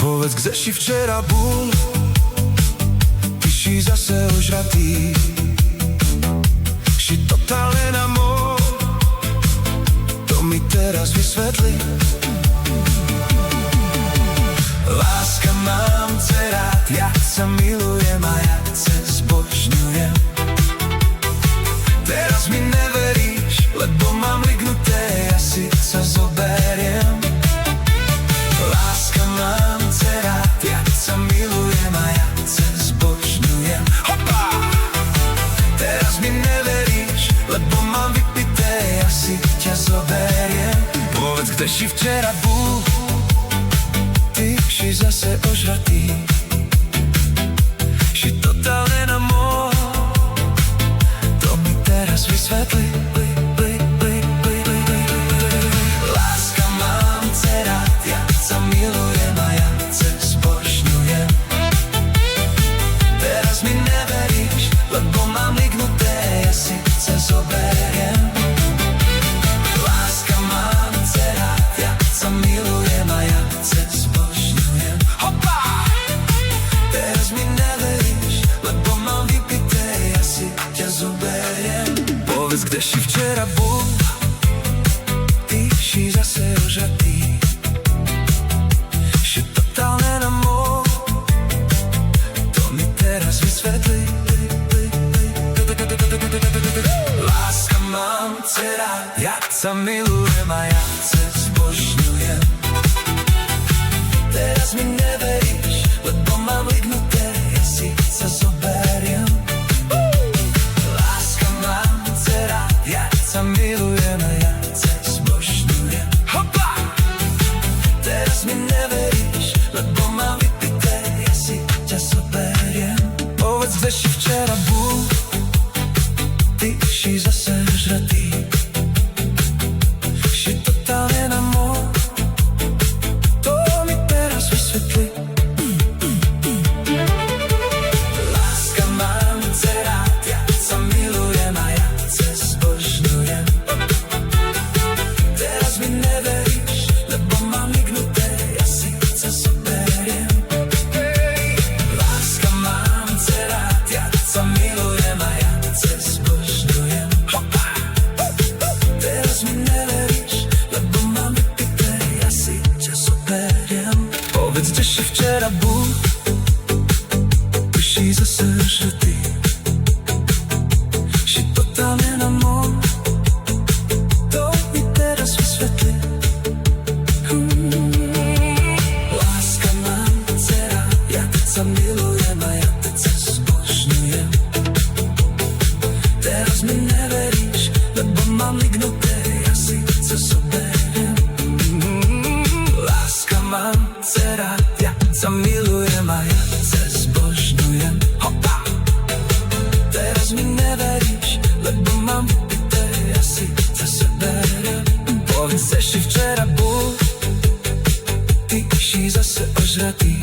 Povedz, kde si včera bol, ty si zase ožratý, si totálne na mor, to mi teraz vysvetli. Láska, mám ťa rád, ja sa milujem a ja ťa zbožňujem. Teraz mi neveríš, lebo mám lignuté, ja si ťa zoberiem. Láska, mám ťa rád, ja sa milujem a ja ťa zbožňujem. Hopa! Teraz mi neveríš, lebo mám vypité, ja si ťa zoberiem. Povedz, kde si včera bol, ty si zase ožratý, si totálne na mor, to mi teraz vysvetli. Láska, mám ťa rád, ja sa milujem a ja ťa zbožňujem. Teraz mi neveríš, lebo mám lignuté, ja si ťa zoberiem. Láska, mám ťa rád, ja sa milujem a ja ťa zbožňujem. Hopa! Teraz mi neveríš, lebo mám vypité, ja si ťa zoberiem. Povedz, kde si včera bol, ty si zase ožratý, si totálne na mor, to mi teraz vysvetli. Láska, mám ťa rád, ja sa milujem a ja ťa zbožňujem. Teraz mi neveríš, lebo mám lignuté, ja si ťa zoberiem. Láska, mám ťa rád, ja sa milujem a ja ťa zbožňujem. Hopa! Teraz mi neveríš, lebo mám vypité, ja si ťa zoberiem. Povedz, kde si včera bol, ty si zase žratý, si totálne na mor, to mi teraz vysvetli. Láska, mám ťa rád, ja sa milujem a ja ťa zbožňujem. Teraz mi neveríš, lebo mám lignuté, ja si ťa zoberiem. Láska, mám ťa rád, ja sa milujem a ja ťa zbožňujem. Teraz mi neveríš, lebo mám vypité, ja si ťa zoberiem. Povedz, kde si včera bol, ty si zase žratý, si totálne na mor, to mi teraz vysvetli. Láska, mám ťa rád, ja sa milujem a ja ťa zbožňujem. Teraz mi neveríš, lebo mám lignuté, ja si ťa zoberiem. Láska, mám ťa rád, ja sa milujem a ja ťa zbožňujem. Hopa! Teraz mi neveríš, lebo mám vypité, ja si ťa zoberiem. Povedz, kde si včera bol, ty si zase ožratý,